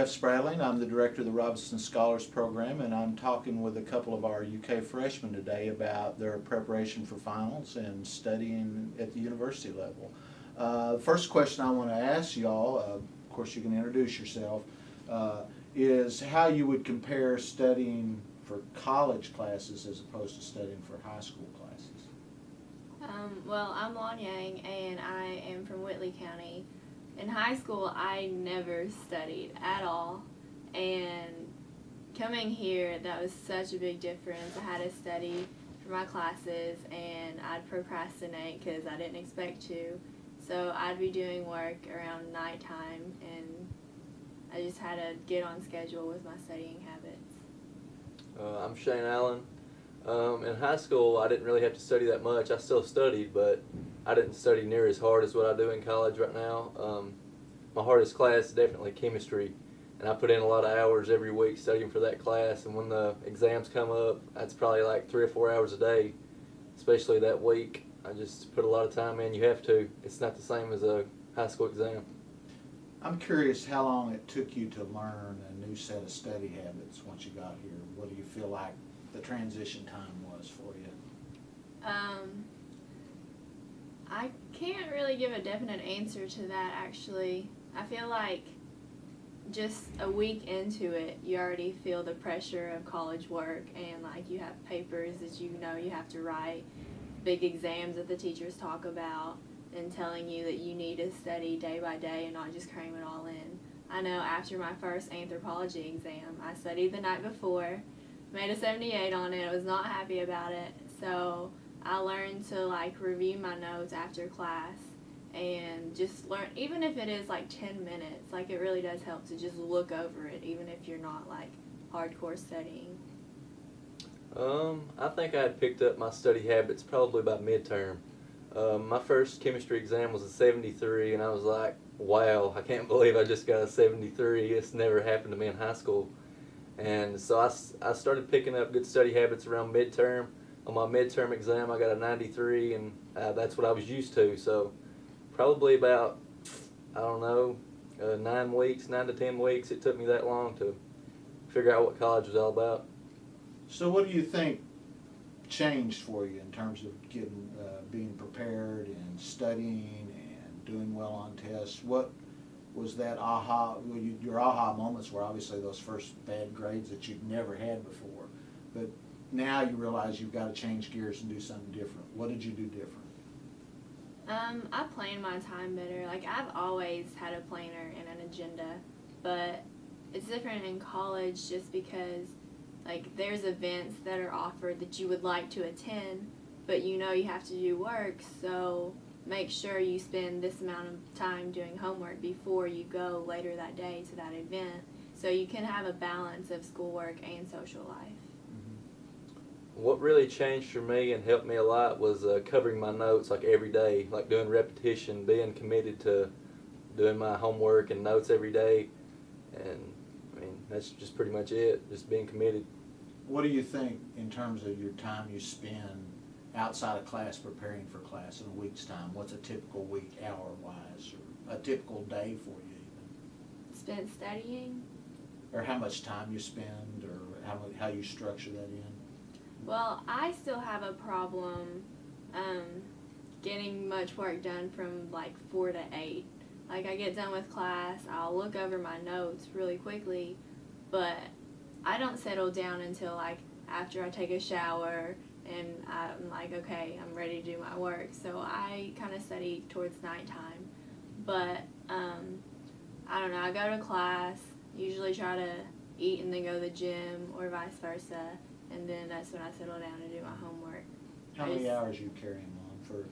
Jeff Spradling. I'm the director of the Robinson Scholars Program, and I'm talking with a couple of our UK freshmen today about their preparation for finals and studying at the university level. First question I want to ask y'all, of course you can introduce yourself, is how you would compare studying for college classes as opposed to studying for high school classes. Well, I'm Lon Yang, and I am from Whitley County. In high school, I never studied at all, and coming here, that was such a big difference. I had to study for my classes, and I'd procrastinate because I didn't expect to. So I'd be doing work around nighttime, and I just had to get on schedule with my studying habits. I'm Shane Allen. In high school, I didn't really have to study that much. I still studied, but I didn't study near as hard as what I do in college right now. My hardest class is definitely chemistry, and I put in a lot of hours every week studying for that class, and when the exams come up, that's probably like 3 or 4 hours a day, especially that week. I just put a lot of time in. You have to. It's not the same as a high school exam. I'm curious how long it took you to learn a new set of study habits once you got here. What do you feel like the transition time was for you? I can't really give a definite answer to that, actually. I feel like just a week into it, you already feel the pressure of college work, and like you have papers that you know you have to write, big exams that the teachers talk about, and telling you that you need to study day by day and not just cram it all in. I know after my first anthropology exam, I studied the night before, made a 78 on it, I was not happy about it, so I learned to like review my notes after class and just learn, even if it is like 10 minutes, like it really does help to just look over it, even if you're not like hardcore studying. I think I had picked up my study habits probably by midterm. My first chemistry exam was a 73, and I was like, wow, I can't believe I just got a 73. It's never happened to me in high school. And so I started picking up good study habits around midterm. On my midterm exam, I got a 93, and that's what I was used to. So probably about, I don't know, 9 to 10 weeks, it took me that long to figure out what college was all about. So what do you think changed for you in terms of getting, being prepared and studying and doing well on tests? What was that aha, your aha moments were obviously those first bad grades that you'd never had before, but now you realize you've got to change gears and do something different. What did you do different? I plan my time better. Like I've always had a planner and an agenda, but it's different in college just because like there's events that are offered that you would like to attend, but you know you have to do work, so make sure you spend this amount of time doing homework before you go later that day to that event, so you can have a balance of schoolwork and social life. What really changed for me and helped me a lot was covering my notes like every day, like doing repetition, being committed to doing my homework and notes every day, and I mean that's just pretty much it, just being committed. What do you think in terms of your time you spend outside of class preparing for class in a week's time? What's a typical week hour-wise, or a typical day for you even? Spent studying? Or how much time you spend, or how you structure that in? Well, I still have a problem getting much work done from like 4 to 8. Like I get done with class, I'll look over my notes really quickly, but I don't settle down until like after I take a shower and I'm like, okay, I'm ready to do my work. So I kind of study towards nighttime. But I don't know, I go to class, usually try to eat and then go to the gym or vice versa. And then that's when I settle down to do my homework. How many hours are you carrying on for?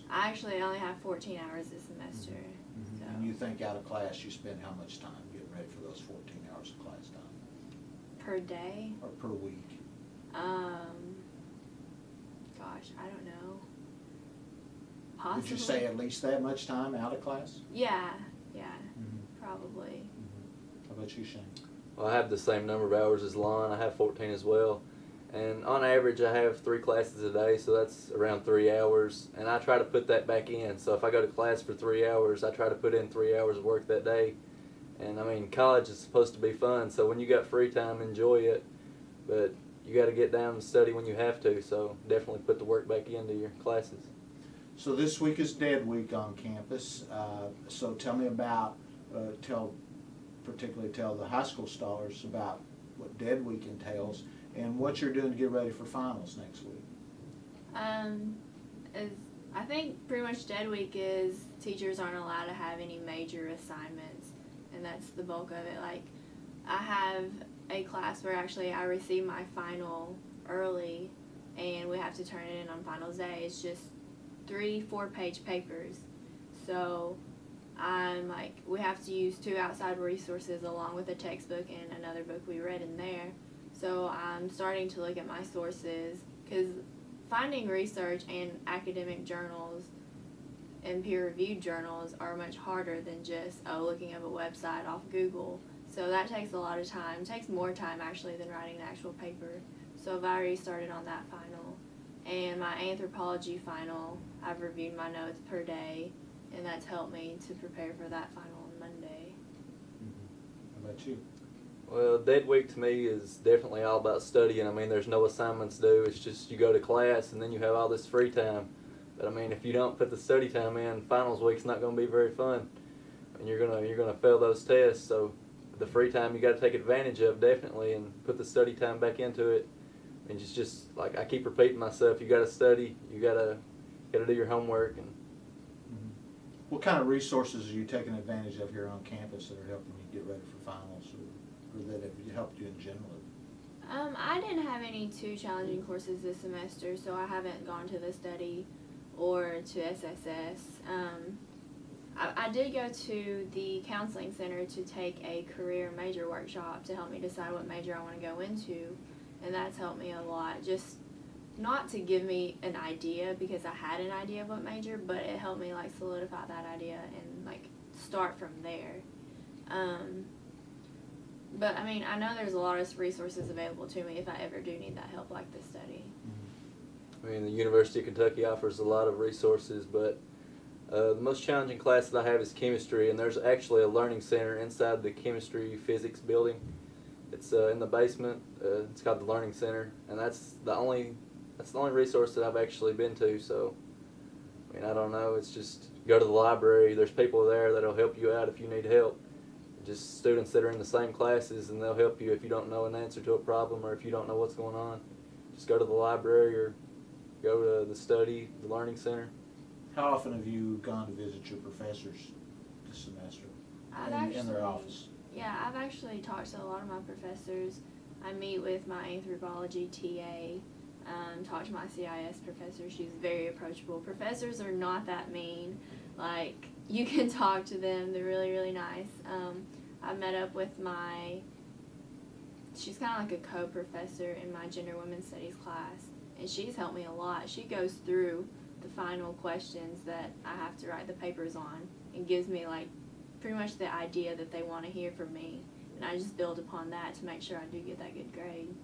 I actually only have 14 hours this semester. Mm-hmm. So. And you think out of class you spend how much time getting ready for those 14 hours of class time? Per day? Or per week? Gosh, I don't know. Possibly. Would you say at least that much time out of class? Yeah, Mm-hmm. probably. Mm-hmm. How about you, Shane? Well, I have the same number of hours as Lon. I have 14 as well. And on average, I have 3 classes a day, so that's around 3 hours. And I try to put that back in. So if I go to class for 3 hours, I try to put in 3 hours of work that day. And I mean, college is supposed to be fun, so when you got free time, enjoy it. But you got to get down and study when you have to, so definitely put the work back into your classes. So this week is Dead Week on campus. So tell me about, particularly tell the high school scholars about what Dead Week entails and what you're doing to get ready for finals next week. I think pretty much Dead Week is teachers aren't allowed to have any major assignments, and that's the bulk of it. Like, I have a class where actually I receive my final early, and we have to turn it in on finals day. It's just 3-4-page papers. So we have to use 2 outside resources along with a textbook and another book we read in there. So I'm starting to look at my sources, because finding research and academic journals and peer-reviewed journals are much harder than just looking up a website off Google. So that takes a lot of time. It takes more time actually than writing an actual paper. So I've already started on that final. And my anthropology final, I've reviewed my notes per day, and that's helped me to prepare for that final on Monday. How about you? Well, Dead Week to me is definitely all about studying. I mean, there's no assignments due. It's just you go to class and then you have all this free time. But I mean, if you don't put the study time in, finals week's not going to be very fun, and you're gonna fail those tests. So the free time you got to take advantage of definitely, and put the study time back into it. And just like I keep repeating myself, you got to study. You got to do your homework. And what kind of resources are you taking advantage of here on campus that are helping you get ready for finals, or that have helped you in general? I didn't have any too challenging courses this semester, so I haven't gone to the study or to SSS. I did go to the counseling center to take a career major workshop to help me decide what major I want to go into, and that's helped me a lot. Just not to give me an idea, because I had an idea of what major, but it helped me like solidify that idea and like start from there. But I mean, I know there's a lot of resources available to me if I ever do need that help, like this study. I mean, the University of Kentucky offers a lot of resources, but the most challenging class that I have is chemistry, and there's actually a learning center inside the chemistry physics building. It's in the basement. It's called the Learning Center, and that's the only resource that I've actually been to. So, I mean, I don't know. It's just go to the library. There's people there that'll help you out if you need help. Just students that are in the same classes, and they'll help you if you don't know an answer to a problem or if you don't know what's going on. Just go to the library or go to the Learning Center. How often have you gone to visit your professors this semester in their office? Yeah, I've actually talked to a lot of my professors. I meet with my anthropology TA, talk to my CIS professor. She's very approachable. Professors are not that mean. Like, you can talk to them. They're really, really nice. I met up with she's kind of like a co-professor in my gender women's studies class, and she's helped me a lot. She goes through the final questions that I have to write the papers on and gives me like pretty much the idea that they want to hear from me, and I just build upon that to make sure I do get that good grade.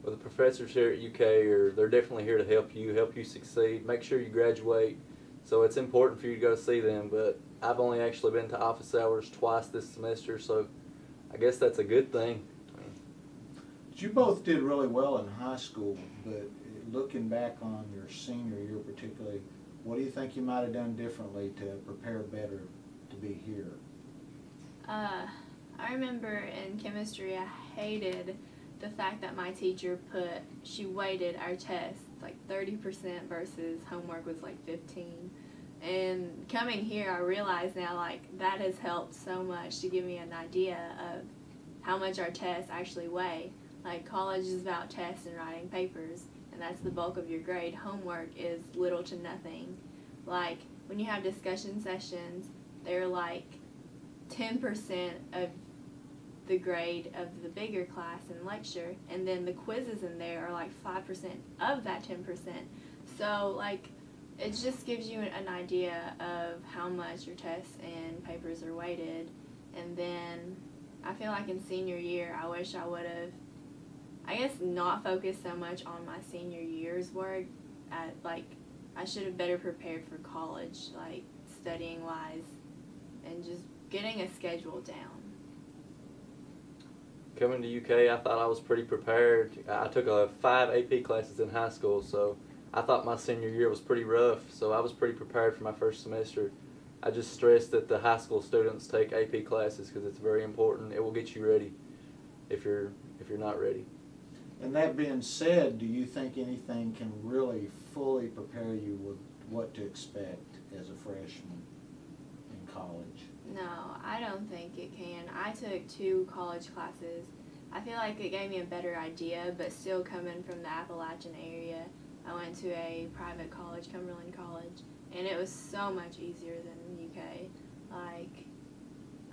Well, the professors here at UK they're definitely here to help you succeed, make sure you graduate. So it's important for you to go see them, but I've only actually been to office hours twice this semester, so I guess that's a good thing. You both did really well in high school, but looking back on your senior year particularly, what do you think you might have done differently to prepare better to be here? I remember in chemistry I hated the fact that my teacher she weighted our tests like 30% versus homework was like 15. And coming here, I realize now like that has helped so much to give me an idea of how much our tests actually weigh. Like, college is about tests and writing papers, and that's the bulk of your grade. Homework is little to nothing. Like, when you have discussion sessions, they're like 10% of the grade of the bigger class in lecture, and then the quizzes in there are like 5% of that 10%. So like, it just gives you an idea of how much your tests and papers are weighted. And then I feel like in senior year, I wish I would have, I guess, not focused so much on my senior year's work. I should have better prepared for college, like studying wise, and just getting a schedule down. Coming to UK, I thought I was pretty prepared. I took 5 AP classes in high school, so I thought my senior year was pretty rough, so I was pretty prepared for my first semester. I just stressed that the high school students take AP classes because it's very important. It will get you ready if you're not ready. And that being said, do you think anything can really fully prepare you with what to expect as a freshman in college? No, I don't think it can. I took 2 college classes. I feel like it gave me a better idea, but still coming from the Appalachian area, I went to a private college, Cumberland College, and it was so much easier than the UK. Like,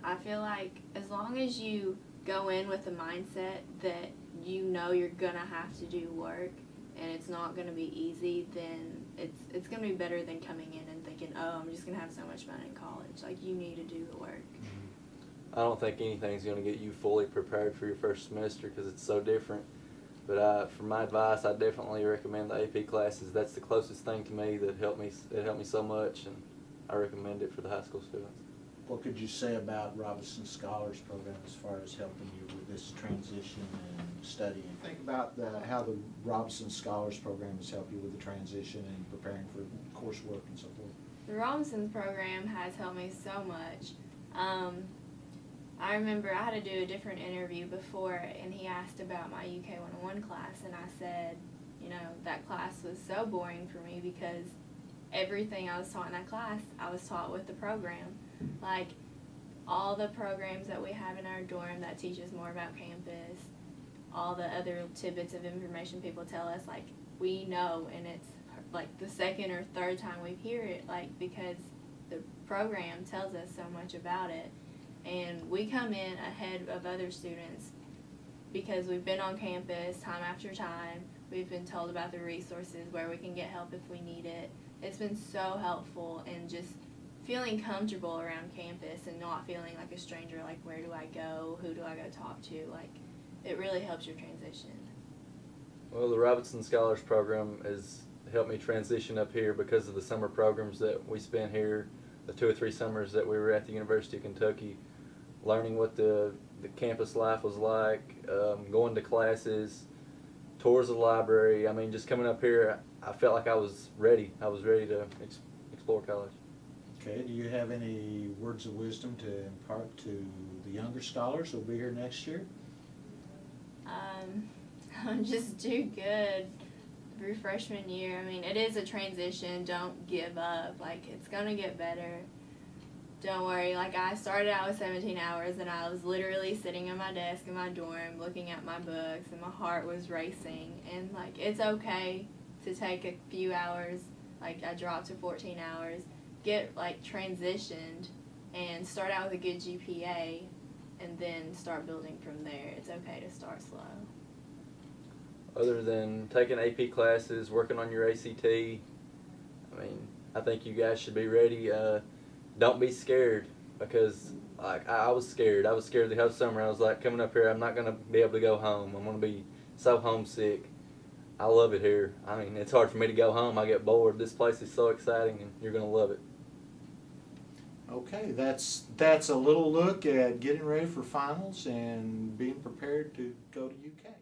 I feel like as long as you go in with the mindset that you know you're gonna have to do work and it's not gonna be easy, then it's gonna be better than coming in and thinking, oh, I'm just gonna have so much fun in college. Like, you need to do the work. I don't think anything's going to get you fully prepared for your first semester because it's so different. But for my advice, I definitely recommend the AP classes. That's the closest thing to me that helped me. It helped me so much, and I recommend it for the high school students. What could you say about Robinson Scholars Program as far as helping you with this transition and studying? Think about how the Robinson Scholars Program has helped you with the transition and preparing for coursework and so forth. The Robinson program has helped me so much. I remember I had to do a different interview before, and he asked about my UK 101 class, and I said, you know, that class was so boring for me because everything I was taught in that class, I was taught with the program. Like, all the programs that we have in our dorm that teach us more about campus, all the other tidbits of information people tell us, like, we know, and it's like the second or third time we hear it, like, because the program tells us so much about it. And we come in ahead of other students because we've been on campus time after time. We've been told about the resources, where we can get help if we need it. It's been so helpful, and just feeling comfortable around campus and not feeling like a stranger, like, where do I go, who do I go talk to, like, it really helps your transition. Well, the Robinson Scholars Program has helped me transition up here because of the summer programs that we spent here, the 2 or 3 summers that we were at the University of Kentucky, learning what the campus life was like, going to classes, tours of the library. I mean, just coming up here, I felt like I was ready. I was ready to explore college. Okay, do you have any words of wisdom to impart to the younger scholars who will be here next year? Just do good for your freshman year. I mean, it is a transition. Don't give up. Like, it's going to get better. Don't worry. Like, I started out with 17 hours, and I was literally sitting at my desk in my dorm looking at my books, and my heart was racing. And, like, it's okay to take a few hours. Like, I dropped to 14 hours. Get, like, transitioned and start out with a good GPA, and then start building from there. It's okay to start slow. Other than taking AP classes, working on your ACT, I mean, I think you guys should be ready. Don't be scared, because like I was scared. I was scared the whole summer. I was like, coming up here, I'm not going to be able to go home. I'm going to be so homesick. I love it here. I mean, it's hard for me to go home. I get bored. This place is so exciting, and you're going to love it. Okay, that's a little look at getting ready for finals and being prepared to go to UK.